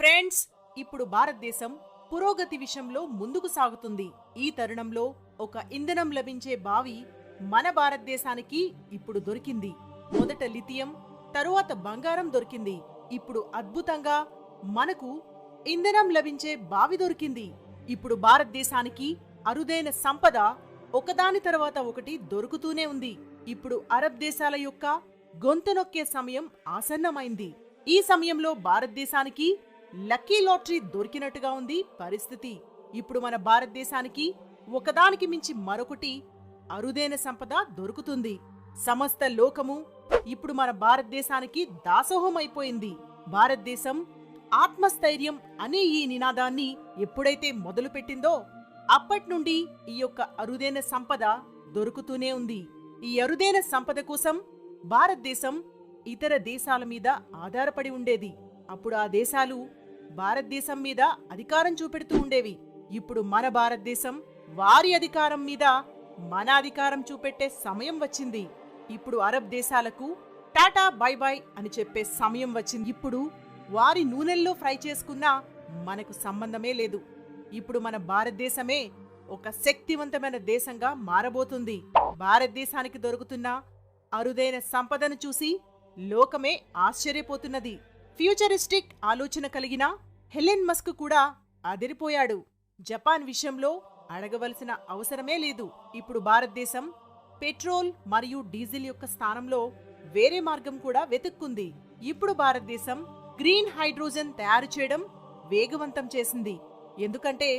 Friends, ఇప్పుడు భారతదేశం పురోగతి విషయంలో ముందుకు సాగుతుంది. ఈ తరుణంలో ఒక ఇంధనం లభించే బావి మన భారతదేశానికి ఇప్పుడు దొరికింది. మొదట లిథియం, తరువాత బంగారం దొరికింది. ఇప్పుడు అద్భుతంగా మనకు ఇంధనం లభించే బావి దొరికింది. ఇప్పుడు భారతదేశానికి అరుదైన సంపద ఒకదాని తర్వాత ఒకటి దొరుకుతూనే ఉంది. ఇప్పుడు అరబ్ దేశాల యొక్క గొంతు నొక్కే సమయం ఆసన్నమైంది. ఈ సమయంలో భారతదేశానికి లక్కీ లాటరీ దొరికినట్టుగా ఉంది పరిస్థితి. ఇప్పుడు మన భారతదేశానికి ఒకదానికి మించి మరొకటి అరుదైన సంపద దొరుకుతుంది. సమస్త లోకము ఇప్పుడు మన భారతదేశానికి దాసోహం అయిపోయింది. భారతదేశం ఆత్మస్థైర్యం అనే ఈ నినాదాన్ని ఎప్పుడైతే మొదలుపెట్టిందో అప్పటి నుండి ఈ యొక్క అరుదైన సంపద దొరుకుతూనే ఉంది. ఈ అరుదైన సంపద కోసం భారతదేశం ఇతర దేశాల మీద ఆధారపడి ఉండేది. అప్పుడు ఆ దేశాలు భారతదేశం మీద అధికారం చూపెడుతూ ఉండేవి. ఇప్పుడు మన భారతదేశం వారి అధికారం మీద మన అధికారం చూపెట్టే సమయం వచ్చింది. ఇప్పుడు అరబ్ దేశాలకు టాటా బై బై అని చెప్పే సమయం వచ్చింది. ఇప్పుడు వారి నూనెల్లో ఫ్రై చేసుకున్నా మనకు సంబంధమే లేదు. ఇప్పుడు మన భారతదేశమే ఒక శక్తివంతమైన దేశంగా మారబోతుంది. భారతదేశానికి దొరుకుతున్న అరుదైన సంపదను చూసి లోకమే ఆశ్చర్యపోతున్నది. ఫ్యూచరిస్టిక్ ఆలోచన కలిగిన హెలెన్ మస్క్ కూడా అదిరిపోయాడు. జపాన్ విషయంలో అడగవలసిన అవసరమే లేదు. ఇప్పుడు భారతదేశం పెట్రోల్ మరియు డీజిల్ యొక్క స్థానంలో వేరే మార్గం కూడా వెతుక్కుంది. ఇప్పుడు భారతదేశం గ్రీన్ హైడ్రోజన్ తయారు చేయడం వేగవంతం చేసింది. ఎందుకంటే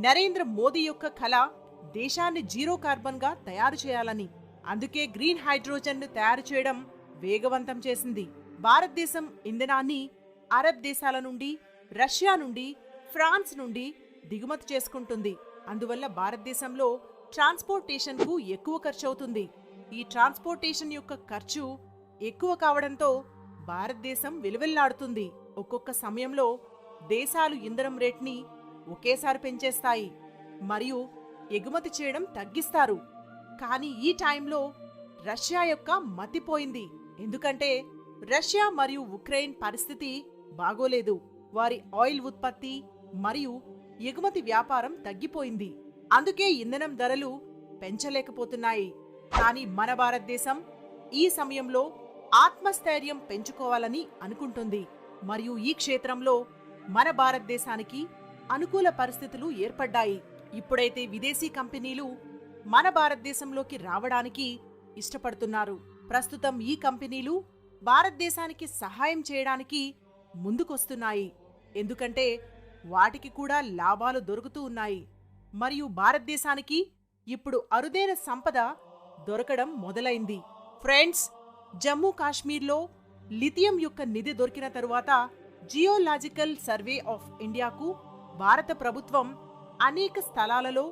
నరేంద్ర మోదీ యొక్క కల దేశాన్ని జీరో కార్బన్ గా తయారు చేయాలని. అందుకే గ్రీన్ హైడ్రోజన్ ను తయారు చేయడం వేగవంతం చేసింది. భారతదేశం ఇంధనాన్ని అరబ్ దేశాల నుండి, రష్యా నుండి, ఫ్రాన్స్ నుండి దిగుమతి చేసుకుంటుంది. అందువల్ల భారతదేశంలో ట్రాన్స్పోర్టేషన్ కు ఎక్కువ ఖర్చు అవుతుంది. ఈ ట్రాన్స్పోర్టేషన్ యొక్క ఖర్చు ఎక్కువ కావడంతో భారతదేశం విలువెల్లాడుతుంది. ఒక్కొక్క సమయంలో దేశాలు ఇంధనం రేట్ని ఒకేసారి పెంచేస్తాయి మరియు ఎగుమతి చేయడం తగ్గిస్తారు. కానీ ఈ టైంలో రష్యా యొక్క మతిపోయింది. ఎందుకంటే రష్యా మరియు ఉక్రెయిన్ పరిస్థితి బాగోలేదు. వారి ఆయిల్ ఉత్పత్తి మరియు ఎగుమతి వ్యాపారం తగ్గిపోయింది. అందుకే ఇంధనం ధరలు పెంచలేకపోతున్నాయి. కానీ మన భారతదేశం ఈ సమయంలో ఆత్మస్థైర్యం పెంచుకోవాలని అనుకుంటుంది. మరియు ఈ క్షేత్రంలో మన భారతదేశానికి అనుకూల పరిస్థితులు ఏర్పడ్డాయి. ఇప్పుడైతే విదేశీ కంపెనీలు మన భారతదేశంలోకి రావడానికి ఇష్టపడుతున్నారు. ప్రస్తుతం ఈ కంపెనీలు భారతదేశానికి సహాయం చేయడానికి ముందుకొస్తున్నాయి. ఎందుకంటే వాటికి కూడా లాభాలు దొరుకుతూ ఉన్నాయి. మరియు భారతదేశానికి ఇప్పుడు అరుదైన సంపద దొరకడం మొదలైంది. ఫ్రెండ్స్, జమ్మూ కాశ్మీర్లో లిథియం యొక్క నిధి దొరికిన తరువాత జియోలాజికల్ సర్వే ఆఫ్ ఇండియాకు భారత ప్రభుత్వం అనేక స్థలాలలో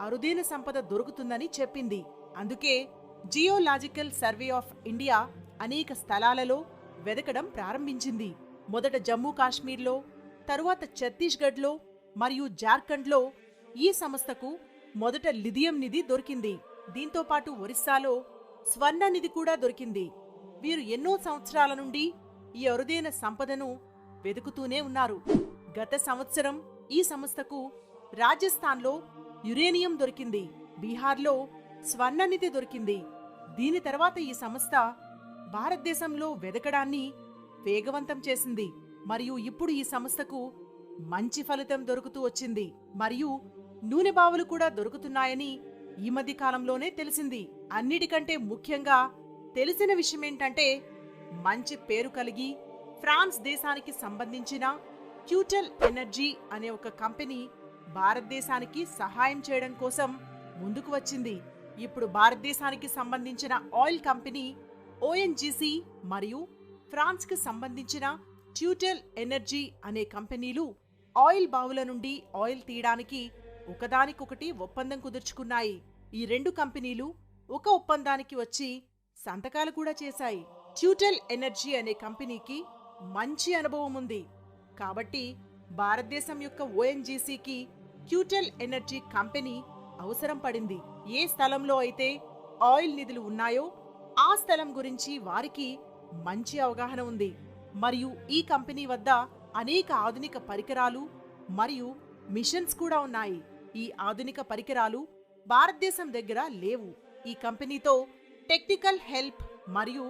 అరుదైన సంపద దొరుకుతుందని చెప్పింది. అందుకే జియోలాజికల్ సర్వే ఆఫ్ ఇండియా అనేక స్థలాలలో వెదకడం ప్రారంభించింది. మొదట జమ్మూ కాశ్మీర్లో, తరువాత ఛత్తీస్గఢ్లో మరియు జార్ఖండ్లో ఈ సంస్థకు మొదట లిథియం నిధి దొరికింది. దీంతో పాటు ఒరిస్సాలో స్వర్ణ నిధి కూడా దొరికింది. వీరు ఎన్నో సంవత్సరాల నుండి ఈ అరుదైన సంపదను వెతుకుతూనే ఉన్నారు. గత సంవత్సరం ఈ సంస్థకు రాజస్థాన్లో యురేనియం దొరికింది. బీహార్లో స్వర్ణ నిధి దొరికింది. దీని తర్వాత ఈ సంస్థ భారతదేశంలో వెదకడాన్ని వేగవంతం చేసింది. మరియు ఇప్పుడు ఈ సంస్థకు మంచి ఫలితం దొరుకుతూ వచ్చింది. మరియు నూనె బావులు కూడా దొరుకుతున్నాయని ఈ మధ్య కాలంలోనే తెలిసింది. అన్నిటికంటే ముఖ్యంగా తెలిసిన విషయమేంటంటే, మంచి పేరు కలిగి ఫ్రాన్స్ దేశానికి సంబంధించిన ట్యూటల్ ఎనర్జీ అనే ఒక కంపెనీ భారతదేశానికి సహాయం చేయడం కోసం ముందుకు వచ్చింది. ఇప్పుడు భారతదేశానికి సంబంధించిన ఆయిల్ కంపెనీ ఓఎన్జీసీ మరియు ఫ్రాన్స్కి సంబంధించిన ట్యూటల్ ఎనర్జీ అనే కంపెనీలు ఆయిల్ బావుల నుండి ఆయిల్ తీయడానికి ఒకదానికొకటి ఒప్పందం కుదుర్చుకున్నాయి. ఈ రెండు కంపెనీలు ఒక ఒప్పందానికి వచ్చి సంతకాలు కూడా చేశాయి. ట్యూటల్ ఎనర్జీ అనే కంపెనీకి మంచి అనుభవం ఉంది. కాబట్టి భారతదేశం యొక్క ఓఎన్జీసీకి ట్యూటల్ ఎనర్జీ కంపెనీ అవసరం పడింది. ఏ స్థలంలో అయితే ఆయిల్ నిధులు ఉన్నాయో ఆ స్థలం గురించి వారికి మంచి అవగాహన ఉంది. మరియు ఈ కంపెనీ వద్ద అనేక ఆధునిక పరికరాలు మరియు మిషన్స్ కూడా ఉన్నాయి. ఈ ఆధునిక పరికరాలు భారతదేశం దగ్గర లేవు. ఈ కంపెనీతో టెక్నికల్ హెల్ప్ మరియు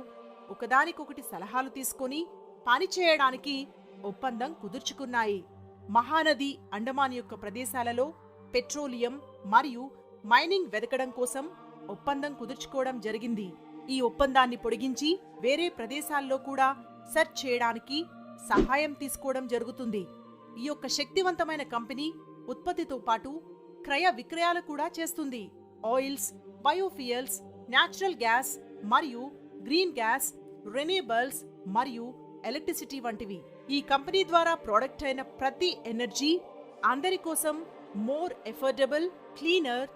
ఒకదానికొకటి సలహాలు తీసుకొని పనిచేయడానికి ఒప్పందం కుదుర్చుకున్నాయి. మహానది అండమాన్ యొక్క ప్రదేశాలలో పెట్రోలియం మరియు మైనింగ్ వెతకడం కోసం ఒప్పందం కుదుర్చుకోవడం జరిగింది. ఈ ఒప్పందాన్ని పొడిగించి వేరే ప్రదేశాల్లో కూడా సెర్చ్ చేయడానికి సహాయం తీసుకోవడం జరుగుతుంది. ఈ యొక్క శక్తివంతమైన కంపెనీ ఉత్పత్తితో పాటు క్రయ విక్రయాలు కూడా చేస్తుంది. ఆయిల్స్, బయోఫియల్స్, న్యాచురల్ గ్యాస్ మరియు గ్రీన్ గ్యాస్, రెన్యూబుల్స్ మరియు ఎలక్ట్రిసిటీ వంటివి. ఈ కంపెనీ ద్వారా ప్రొడక్ట్ అయిన ప్రతి ఎనర్జీ అందరి కోసం మోర్ ఎఫోర్డబుల్, క్లీనర్,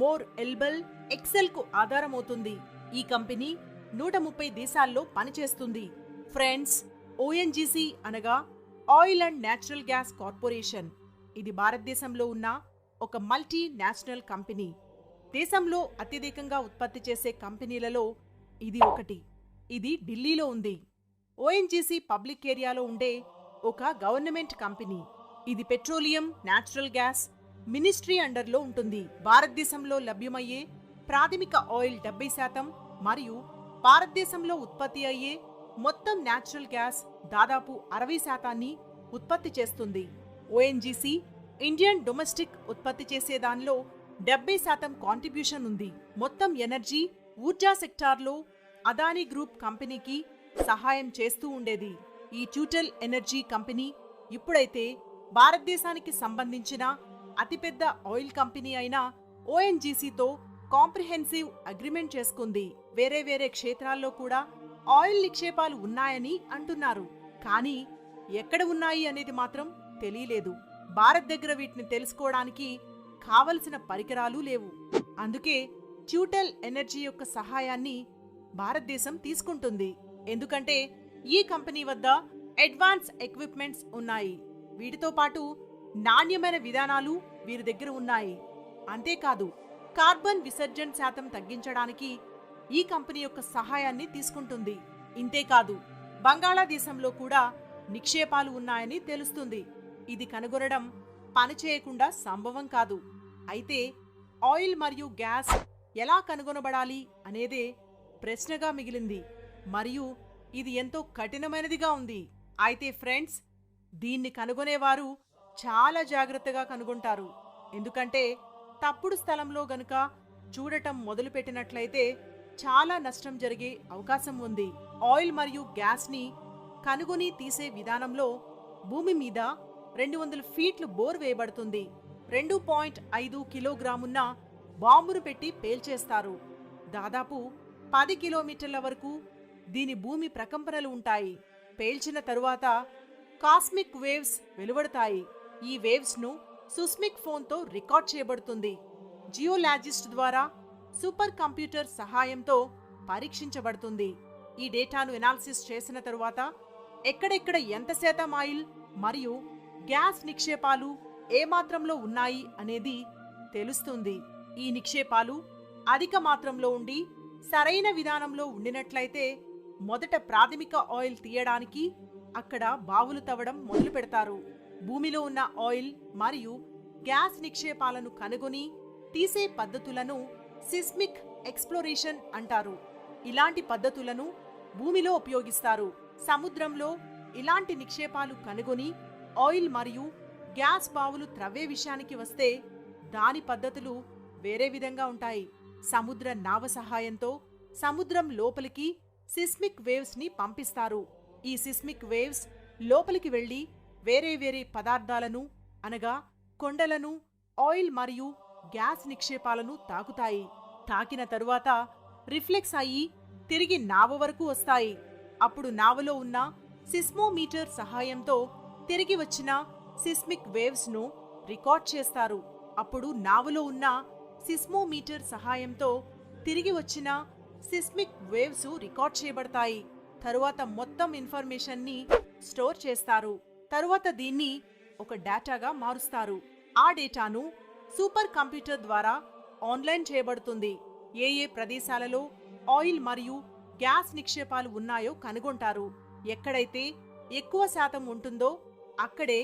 మోర్ ఎల్బల్, ఎక్సెల్ కు ఆధారమవుతుంది. ఈ కంపెనీ 130 దేశాల్లో పనిచేస్తుంది. ఫ్రెండ్స్, ఓఎన్జీసీ అనగా oil and natural gas corporation. ఇది భారతదేశంలో ఉన్న ఒక మల్టీ నేషనల్ కంపెనీ. దేశంలో అత్యధికంగా ఉత్పత్తి చేసే కంపెనీలలో ఇది ఒకటి. ఇది ఢిల్లీలో ఉంది. ఓఎన్జీసీ పబ్లిక్ ఏరియాలో ఉండే ఒక గవర్నమెంట్ కంపెనీ. ఇది పెట్రోలియం, న్యాచురల్ గ్యాస్ మినిస్ట్రీ అండర్లో ఉంటుంది. భారతదేశంలో లభ్యమయ్యే ప్రాథమిక ఆయిల్ 70% మరియు భారతదేశంలో ఉత్పత్తి అయ్యే మొత్తం న్యాచురల్ గ్యాస్ దాదాపు 60% ఉత్పత్తి చేస్తుంది. ఓఎన్జీసీ ఇండియన్ డొమెస్టిక్ ఉత్పత్తి చేసే దానిలో 70% కాంట్రిబ్యూషన్ ఉంది. మొత్తం ఎనర్జీ, ఊర్జా సెక్టార్లో అదానీ గ్రూప్ కంపెనీకి సహాయం చేస్తూ ఉండేది. ఈ ట్యూటల్ ఎనర్జీ కంపెనీ ఇప్పుడైతే భారతదేశానికి సంబంధించిన అతిపెద్ద ఆయిల్ కంపెనీ అయిన ఓఎన్జీసీతో కాంప్రిహెన్సివ్ అగ్రిమెంట్ చేసుకుంది. వేరే వేరే క్షేత్రాల్లో కూడా ఆయిల్ నిక్షేపాలు ఉన్నాయని అంటున్నారు. కానీ ఎక్కడ ఉన్నాయి అనేది మాత్రం తెలియలేదు. భారత్ దగ్గర వీటిని తెలుసుకోవడానికి కావలసిన పరికరాలు లేవు. అందుకే ట్యూటల్ ఎనర్జీ యొక్క సహాయాన్ని భారతదేశం తీసుకుంటుంది. ఎందుకంటే ఈ కంపెనీ వద్ద అడ్వాన్స్ ఎక్విప్మెంట్స్ ఉన్నాయి. వీటితో పాటు నాణ్యమైన విధానాలు వీరి దగ్గర ఉన్నాయి. అంతేకాదు, కార్బన్ విసర్జన శాతం తగ్గించడానికి ఈ కంపెనీ యొక్క సహాయాన్ని తీసుకుంటుంది. ఇంతేకాదు, బంగాళాదేశంలో కూడా నిక్షేపాలు ఉన్నాయని తెలుస్తుంది. ఇది కనుగొనడం పనిచేయకుండా సంభవం కాదు. అయితే ఆయిల్ మరియు గ్యాస్ ఎలా కనుగొనబడాలి అనేదే ప్రశ్నగా మిగిలింది. మరియు ఇది ఎంతో కఠినమైనదిగా ఉంది. అయితే ఫ్రెండ్స్, దీన్ని కనుగొనేవారు చాలా జాగ్రత్తగా కనుగొంటారు. ఎందుకంటే తప్పుడు స్థలంలో గనుక చూడటం మొదలుపెట్టినట్లయితే చాలా నష్టం జరిగే అవకాశం ఉంది. ఆయిల్ మరియు గ్యాస్ని కనుగొని తీసే విధానంలో భూమి మీద 200 ఫీట్లు బోర్ వేయబడుతుంది. 2.5 కిలోగ్రామున్న బాంబును పెట్టి పేల్చేస్తారు. దాదాపు 10 కిలోమీటర్ల వరకు దీని భూమి ప్రకంపనలు ఉంటాయి. పేల్చిన తరువాత కాస్మిక్ వేవ్స్ వెలువడతాయి. ఈ వేవ్స్ ను సుస్మిక్ ఫోన్తో రికార్డ్ చేయబడుతుంది. జియోలాజిస్ట్ ద్వారా సూపర్ కంప్యూటర్ సహాయంతో పరీక్షించబడుతుంది. ఈ డేటాను ఎనాలిసిస్ చేసిన తరువాత ఎక్కడెక్కడ ఎంత శాతం ఆయిల్ మరియు గ్యాస్ నిక్షేపాలు ఏ మాత్రంలో ఉన్నాయి అనేది తెలుస్తుంది. ఈ నిక్షేపాలు అధిక మాత్రంలో ఉండి సరైన విధానంలో ఉండినట్లయితే మొదట ప్రాథమిక ఆయిల్ తీయడానికి అక్కడ బావులు తవ్వడం మొదలు పెడతారు. భూమిలో ఉన్న ఆయిల్ మరియు గ్యాస్ నిక్షేపాలను కనుగొని తీసే పద్ధతులను సిస్మిక్ ఎక్స్ప్లోరేషన్ అంటారు. ఇలాంటి పద్ధతులను భూమిలో ఉపయోగిస్తారు. సముద్రంలో ఇలాంటి నిక్షేపాలు కనుగొని ఆయిల్ మరియు గ్యాస్ బావులు త్రవ్వే విషయానికి వస్తే దాని పద్ధతులు వేరే విధంగా ఉంటాయి. సముద్ర నావ సహాయంతో సముద్రం లోపలికి సిస్మిక్ వేవ్స్ ని పంపిస్తారు. ఈ సిస్మిక్ వేవ్స్ లోపలికి వెళ్లి వేరే వేరే పదార్థాలను అనగా కొండలను, ఆయిల్ మరియు గ్యాస్ నిక్షేపాలను తాకుతాయి. తాకిన తరువాత రిఫ్లెక్స్ అయ్యి తిరిగి నావ వరకు వస్తాయి. అప్పుడు నావలో ఉన్న సిస్మోమీటర్ సహాయంతో తిరిగి వచ్చిన సిస్మిక్ వేవ్స్ ను రికార్డ్ చేస్తారు. అప్పుడు నావలో ఉన్న సిస్మోమీటర్ సహాయంతో తిరిగి వచ్చిన సిస్మిక్ వేవ్స్ రికార్డ్ చేయబడతాయి. తరువాత మొత్తం ఇన్ఫర్మేషన్ ని స్టోర్ చేస్తారు. తరువాత దీన్ని ఒక డేటాగా మారుస్తారు. ఆ డేటాను సూపర్ కంప్యూటర్ ద్వారా ఆన్లైన్ చేయబడుతుంది. ఏ ఏ ప్రదేశాలలో ఆయిల్ మరియు గ్యాస్ నిక్షేపాలు ఉన్నాయో కనుగొంటారు. ఎక్కడైతే ఎక్కువ శాతం ఉంటుందో అక్కడే